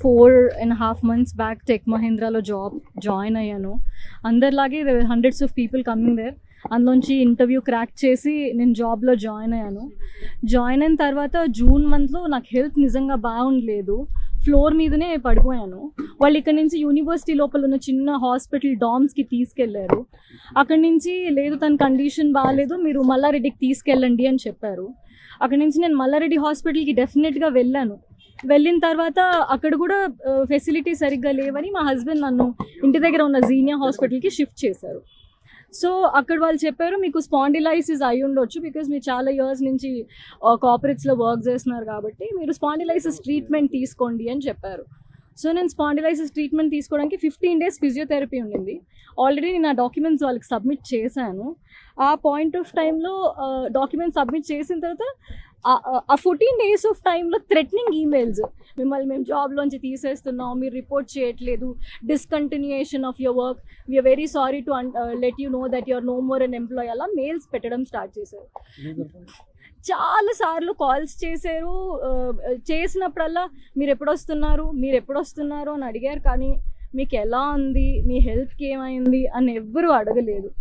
4.5 months back tech మహీంద్రాలో join అయ్యాను. అందరిలాగే hundreds of people coming there. అందులోంచి ఇంటర్వ్యూ క్రాక్ చేసి నేను జాబ్లో జాయిన్ అయ్యాను. జాయిన్ అయిన తర్వాత జూన్ మంత్లో నాకు హెల్త్ నిజంగా బాగుండలేదు. ఫ్లోర్ మీదనే పడిపోయాను. వాళ్ళు ఇక్కడ నుంచి యూనివర్సిటీ లోపల ఉన్న చిన్న హాస్పిటల్ డామ్స్కి తీసుకెళ్లారు. అక్కడి నుంచి లేదు తన కండిషన్ బాగాలేదు, మీరు మల్లారెడ్డికి తీసుకెళ్ళండి అని చెప్పారు. అక్కడి నుంచి నేను మల్లారెడ్డి హాస్పిటల్కి డెఫినెట్గా వెళ్ళాను. వెళ్ళిన తర్వాత అక్కడ కూడా ఫెసిలిటీ సరిగ్గా లేవని మా హస్బెండ్ నన్ను ఇంటి దగ్గర ఉన్న జీనియా హాస్పిటల్కి షిఫ్ట్ చేశారు. సో అక్కడ వాళ్ళు చెప్పారు మీకు స్పాండిలైసిస్ అయి ఉండొచ్చు, బికాజ్ మీరు చాలా ఇయర్స్ నుంచి కార్పొరేట్స్లో వర్క్ చేస్తున్నారు కాబట్టి మీరు స్పాండిలైసిస్ ట్రీట్మెంట్ తీసుకోండి అని చెప్పారు. సో నేను స్పాండిలైసిస్ ట్రీట్మెంట్ తీసుకోవడానికి 15 days ఫిజియోథెరపీ ఉండింది. ఆల్రెడీ నేను ఆ డాక్యుమెంట్స్ వాళ్ళకి సబ్మిట్ చేశాను. ఆ పాయింట్ ఆఫ్ టైంలో డాక్యుమెంట్స్ సబ్మిట్ చేసిన తర్వాత ఆ 14 days ఆఫ్ టైంలో థ్రెటనింగ్ ఈమెయిల్స్, మిమ్మల్ని మేము జాబ్లోంచి తీసేస్తున్నాం, మీరు రిపోర్ట్ చేయట్లేదు, discontinuation of your work, we are very sorry to let you know that your no more an employee, అలా మెయిల్స్ పెట్టడం స్టార్ట్ చేశారు. చాలాసార్లు కాల్స్ చేశారు. చేసినప్పుడల్లా మీరు ఎప్పుడొస్తున్నారు అని అడిగారు. కానీ మీకు ఎలా ఉంది, మీ హెల్త్కి ఏమైంది అని ఎవ్వరూ అడగలేదు.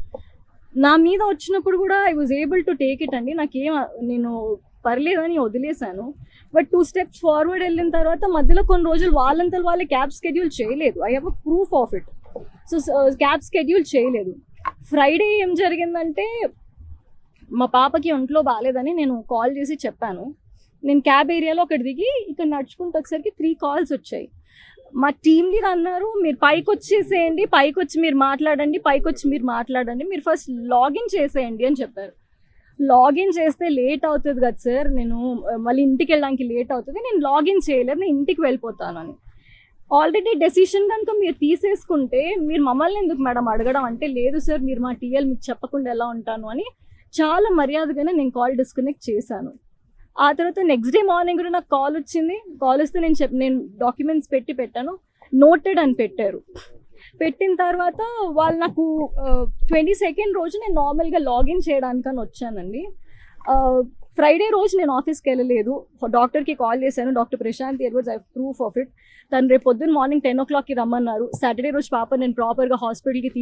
నా మీద వచ్చినప్పుడు కూడా I was able to take it అండి. నేను పర్లేదని వదిలేశాను. బట్ 2 steps ఫార్వర్డ్ వెళ్ళిన తర్వాత మధ్యలో కొన్ని రోజులు వాళ్ళే క్యాబ్ స్కెడ్యూల్ చేయలేదు. I have a proof of it. So cab schedule చేయలేదు. ఫ్రైడే ఏం జరిగిందంటే మా పాపకి ఒంట్లో బాగాలేదని నేను కాల్ చేసి చెప్పాను. నేను క్యాబ్ ఏరియాలో అక్కడ దిగి ఇక్కడ నడుచుకుంటూ వచ్చేసరికి 3 calls వచ్చాయి. మా టీమ్ లీడర్ అన్నారు మీరు పైకి వచ్చేసేయండి, పైకి మీరు మాట్లాడండి, మీరు ఫస్ట్ లాగిన్ చేసేయండి అని చెప్పారు. లాగిన్ చేస్తే లేట్ అవుతుంది కదా సార్, నేను మళ్ళీ ఇంటికి వెళ్ళడానికి లేట్ అవుతుంది, నేను లాగిన్ చేయలేదు, నేను ఇంటికి వెళ్ళిపోతాను అని. ఆల్రెడీ డెసిషన్ కనుక మీరు తీసేసుకుంటే మీరు మమ్మల్ని ఎందుకు మేడం అడగడం అంటే, లేదు సార్ మీరు మా టీఎల్ మీకు చెప్పకుండా ఎలా ఉంటాను అని చాలా మర్యాదగానే నేను కాల్ డిస్కనెక్ట్ చేశాను. ఆ తర్వాత నెక్స్ట్ డే మార్నింగ్ కూడా నాకు కాల్ వచ్చింది. కాల్ వస్తే నేను డాక్యుమెంట్స్ పెట్టాను, నోటెడ్ అని పెట్టారు. పెట్టిన తర్వాత వాళ్ళు నాకు 22nd రోజు నేను నార్మల్గా లాగిన్ చేయడానికని వచ్చానండి. ఫ్రైడే రోజు నేను ఆఫీస్కి వెళ్ళలేదు. డాక్టర్కి కాల్ చేశాను, డాక్టర్ ప్రశాంత్ ఎయిర్వర్డ్స్, ఐ ప్రూఫ్ ఆఫ్ ఇట్. తను రేపు పొద్దున్న మార్నింగ్ 10 o'clockకి రమ్మన్నారు. సాటర్డే రోజు పాప నేను ప్రాపర్గా హాస్పిటల్కి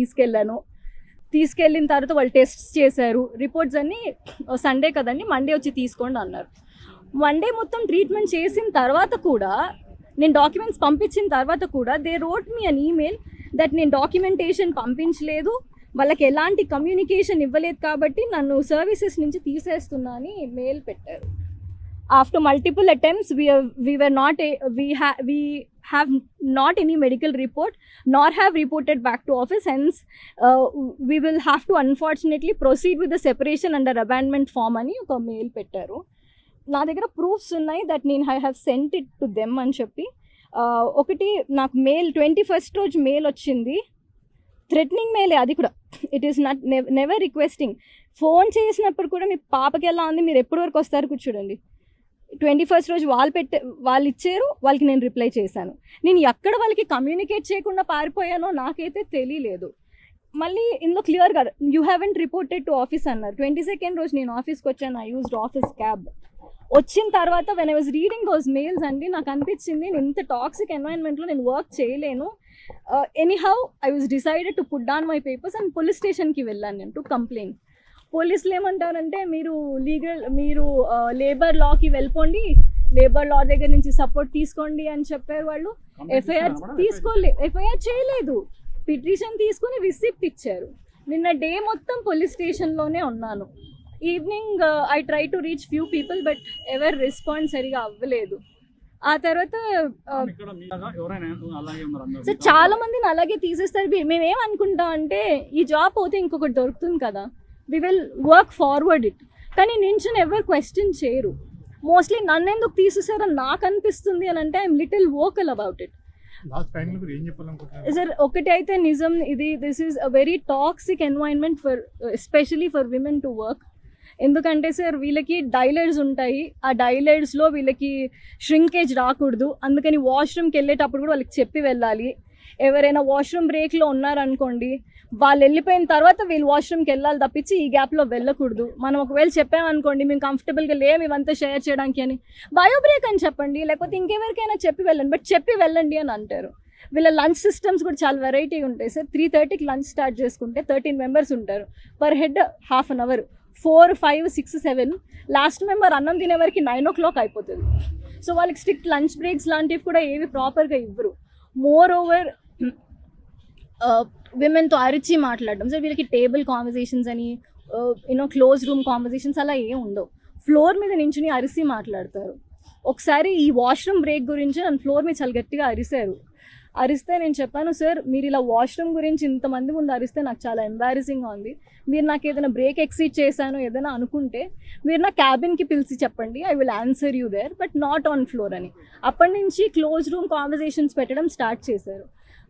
తీసుకెళ్ళిన తర్వాత వాళ్ళు టెస్ట్స్ చేశారు. రిపోర్ట్స్ అన్నీ సండే కదండి, మండే వచ్చి తీసుకోండి అన్నారు. మండే మొత్తం ట్రీట్మెంట్ చేసిన తర్వాత కూడా, నేను డాక్యుమెంట్స్ పంపించిన తర్వాత కూడా they wrote me an email that నేను డాక్యుమెంటేషన్ పంపించలేదు, వాళ్ళకి ఎలాంటి కమ్యూనికేషన్ ఇవ్వలేదు కాబట్టి నన్ను సర్వీసెస్ నుంచి తీసేస్తున్నా అని మెయిల్ పెట్టారు. After multiple attempts we have not any medical report nor have reported back to office, hence we will have to unfortunately proceed with the separation under abandonment form అని ఒక mail పెట్టారు. నా దగ్గర proofs ఉన్నాయి that నేను I have sent it to them అని చెప్పి. ఒకటి నాకు మెయిల్ 21st రోజు మెయిల్ వచ్చింది, థ్రెటనింగ్ మెయిలే అది కూడా. It is not never requesting. Phone చేసినప్పుడు కూడా మీ పాపకి ఎలా ఉంది, మీరు ఎప్పటి వరకు వస్తారు కూర్చోండి. 21st రోజు వాళ్ళు ఇచ్చారు, వాళ్ళకి నేను రిప్లై చేశాను. నేను ఎక్కడ వాళ్ళకి కమ్యూనికేట్ చేయకుండా పారిపోయానో నాకైతే తెలియలేదు. మళ్ళీ ఇందులో క్లియర్గా you haven't reported to office అన్నారు. 22nd రోజు నేను ఆఫీస్కి వచ్చాను. I used office cab. వచ్చిన తర్వాత when I was reading those mails అండి, నాకు అనిపించింది నేను ఇంత టాక్సిక్ ఎన్వైరన్మెంట్లో నేను వర్క్ చేయలేను. Anyhow I was decided to put down my papers and police స్టేషన్కి వెళ్ళాను నేను టు కంప్లైంట్. పోలీసులు ఏమంటారంటే మీరు లేబర్ లాకి వెళ్ళిపోండి, లేబర్ లా దగ్గర నుంచి సపోర్ట్ తీసుకోండి అని చెప్పారు. వాళ్ళు ఎఫ్ఐఆర్ చేయలేదు, పిటిషన్ తీసుకుని రిసిప్ట్ ఇచ్చారు. నిన్న డే మొత్తం పోలీస్ స్టేషన్లోనే ఉన్నాను. Evening I try to reach few people but ever response సరిగా అవ్వలేదు. ఆ తర్వాత సో చాలా మందిని అలాగే తీసేస్తారు. మేమేమనుకుంటాం అంటే ఈ జాబ్ పోతే ఇంకొకటి దొరుకుతుంది కదా, we will work forward it. కానీ నించుని ఎవరు క్వశ్చన్ చేయరు. మోస్ట్లీ నన్ను ఎందుకు తీసేసారని నాకు అనిపిస్తుంది అని అంటే I'm little vocal about it. Sir ఒకటి అయితే నిజం, this is a very toxic environment for especially for women to work. ఎందుకంటే సార్ వీళ్ళకి డైలర్స్ ఉంటాయి, ఆ డైలర్స్లో వీళ్ళకి ష్రింకేజ్ రాకూడదు, అందుకని వాష్రూమ్కి వెళ్ళేటప్పుడు కూడా వాళ్ళకి చెప్పి వెళ్ళాలి. ఎవరైనా వాష్రూమ్ బ్రేక్లో ఉన్నారనుకోండి, వాళ్ళు వెళ్ళిపోయిన తర్వాత వీళ్ళు వాష్రూమ్కి వెళ్ళాలి తప్పించి ఈ గ్యాప్లో వెళ్ళకూడదు. మనం ఒకవేళ చెప్పామనుకోండి మేము కంఫర్టబుల్గా లేము ఇవంతా షేర్ చేయడానికి అని, బయో బ్రేక్ అని చెప్పండి, లేకపోతే ఇంకెవరికైనా చెప్పి వెళ్ళండి, బట్ చెప్పి వెళ్ళండి అని అంటారు. వీళ్ళ లంచ్ సిస్టమ్స్ కూడా చాలా వెరైటీగా ఉంటాయి సార్. 3:30కి లంచ్ స్టార్ట్ చేసుకుంటే 13 మెంబర్స్ ఉంటారు, per head half an hour, 4, 5, 6, 7, last member అన్నం తినే వరకు 9 o'clock అయిపోతుంది. సో వాళ్ళకి స్ట్రిక్ట్ లంచ్ బ్రేక్స్ లాంటివి కూడా ఏవి ప్రాపర్గా ఇవ్వరు. మోర్ ఓవర్ విమెన్తో అరిచి మాట్లాడడం సార్, వీళ్ళకి టేబుల్ కాన్వర్జేషన్స్ అని క్లోజ్ రూమ్ కాన్వర్జేషన్స్ అలా ఏం ఉండవు. ఫ్లోర్ మీద నించుని అరిసి మాట్లాడతారు. ఒకసారి ఈ వాష్రూమ్ బ్రేక్ గురించి నన్ను ఫ్లోర్ మీద చాలా గట్టిగా అరిస్తే నేను చెప్పాను, సార్ మీరు ఇలా వాష్రూమ్ గురించి ఇంతమంది ముందు అరిస్తే నాకు చాలా ఎంబారసింగ్గా ఉంది. మీరు నాకు ఏదైనా బ్రేక్ ఎక్సీడ్ చేశాను ఏదైనా అనుకుంటే మీరు నా క్యాబిన్కి పిలిచి చెప్పండి, I will answer you there, but not on floor అని. అప్పటి నుంచి క్లోజ్ రూమ్ కాన్వర్జేషన్స్ పెట్టడం స్టార్ట్ చేశారు.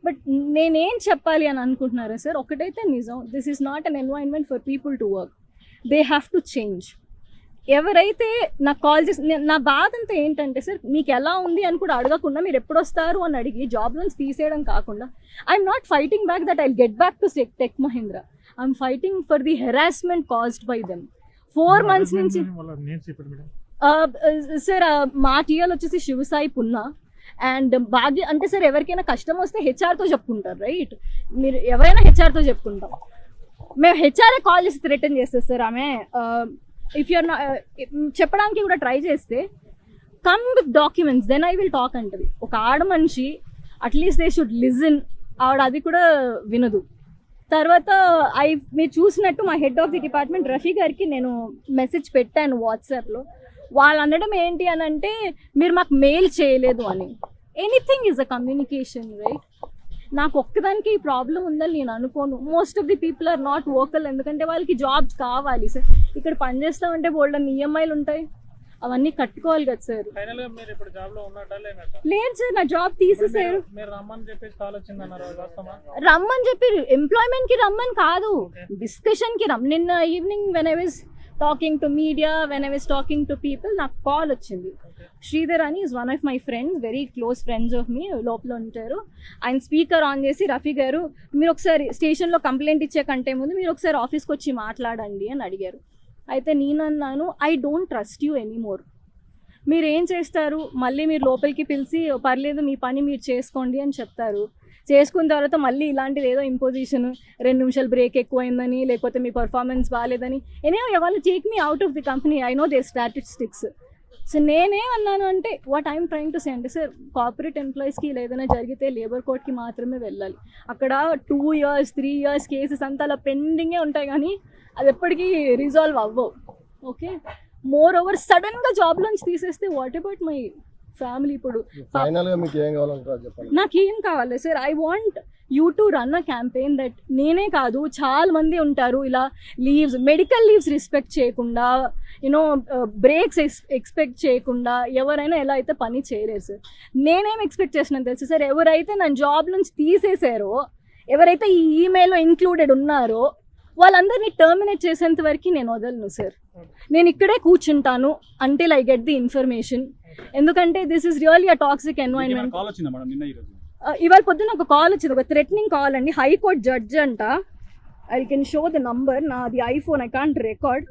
బట్ నేనేం చెప్పాలి అని అనుకుంటున్నారా సార్, ఒకటైతే నిజం, this is not an environment for people to work, they have to change. ఎవరైతే నాకు కాల్ చేసి నా బాధ అంతా ఏంటంటే సార్, మీకు ఎలా ఉంది అని కూడా అడగకుండా మీరు ఎప్పుడు వస్తారు అని అడిగి జాబ్ నుంచి తీసేయడం కాకుండా, I'm not fighting back that I get back to tech Mahindra, I'm fighting for the harassment caused by them. 4 months నుంచి సార్ మా టీఎల్ వచ్చేసి శివసాయి పున్నా అండ్ భాగ్య. అంటే సార్ ఎవరికైనా కష్టం వస్తే హెచ్ఆర్తో చెప్పుకుంటారు, రైట్? మీరు ఎవరైనా హెచ్ఆర్తో చెప్పుకుంటాం. మేము హెచ్ఆర్ఏ కాల్ చేసి థ్రెటన్ చేస్తారు సార్. ఆమె ఇఫ్ యూఆర్ చెప్పడానికి కూడా ట్రై చేస్తే come with documents then I will talk అంటది. ఒక ఆడ మనిషి అట్లీస్ట్ దే షుడ్ లిజన్, ఆవిడ అది కూడా వినదు. తర్వాత మీరు చూసినట్టు మా head of the department Rafi గారికి నేను మెసేజ్ పెట్టాను వాట్సాప్లో. వాళ్ళు అనడం ఏంటి అని అంటే, మీరు మాకు మెయిల్ చేయలేదు అని. Anything is a communication, right? నాకు ఒక్కదానికి ఈ ప్రాబ్లం ఉందని నేను అనుకోను. Most of the people are not vocal, ఎందుకంటే వాళ్ళకి జాబ్స్ కావాలి సార్. ఇక్కడ పనిచేస్తామంటే బోల్డ్ అన్ని ఈఎంఐలు ఉంటాయి, అవన్నీ కట్టుకోవాలి కదా సార్. లేదు సార్, నా జాబ్ తీసేసారు. రమ్మని చెప్పి ఎంప్లాయ్మెంట్ కి రమ్మని కాదు, డిస్కషన్ కి నిన్న evening when I was talking to media, when I was talking to people, నాకు కాల్ వచ్చింది. శ్రీధర్ అని is one of my friends, very close friends of me, లోపల ఉంటారు. ఆయన స్పీకర్ ఆన్ చేసి, రఫీ గారు మీరు ఒకసారి స్టేషన్లో కంప్లైంట్ ఇచ్చే కంటే ముందు మీరు ఒకసారి ఆఫీస్కి వచ్చి మాట్లాడండి అని అడిగారు. అయితే నేను అన్నాను, I don't trust you anymore. మీరు ఏం చేస్తారు, మళ్ళీ మీరు లోపలికి పిలిచి పర్లేదు మీ పని మీరు చేసుకోండి అని చెప్తారు. చేసుకున్న తర్వాత మళ్ళీ ఇలాంటిది ఏదో ఇంపోజిషన్, 2 నిమిషాలు బ్రేక్ ఎక్కువైందని, లేకపోతే మీ పర్ఫార్మెన్స్ బాగాలేదని, ఎనీవే వాళ్ళు take me out of the company, I know their statistics. So నేనేమన్నాను అంటే, what I'm trying to say అంటే సార్, కార్పొరేట్ ఎంప్లాయీస్కి ఏదైనా జరిగితే లేబర్ కోర్ట్కి మాత్రమే వెళ్ళాలి. అక్కడ 2 years 3 years కేసెస్ అంతా అలా పెండింగే ఉంటాయి, కానీ అది ఎప్పటికీ రిజాల్వ్ అవ్వవు. ఓకే, మోర్ ఓవర్ సడన్గా జాబ్ నుంచి తీసేస్తే వాట్ అబౌట్ మై ఫ్యామిలీ? ఇప్పుడు నాకేం కావాలి sir, I want you to run a campaign that నేనే కాదు చాలా మంది ఉంటారు ఇలా లీవ్స్, మెడికల్ లీవ్స్ రెస్పెక్ట్ చేయకుండా, బ్రేక్స్ ఎక్స్పెక్ట్ చేయకుండా ఎవరైనా ఎలా అయితే పని చేయలేరు సార్. నేనేం ఎక్స్పెక్ట్ చేసినాను తెలుసు సార్, ఎవరైతే నన్ను జాబ్ నుంచి తీసేసారో, ఎవరైతే ఈ ఈమెయిల్లో ఇంక్లూడెడ్ ఉన్నారో వాళ్ళందరినీ టర్మినేట్ చేసేంత వరకు నేను వదలను సార్. నేను ఇక్కడే కూర్చుంటాను until I get the information. ఎందుకంటే this is really a toxic environment. ఇవాళ పొద్దున్న ఒక కాల్ వచ్చింది, ఒక థ్రెటనింగ్ కాల్ అండి, హైకోర్టు జడ్జ్ అంట. I can show the number, నాది ఐఫోన్, ఐ కాంట్ రికార్డ్.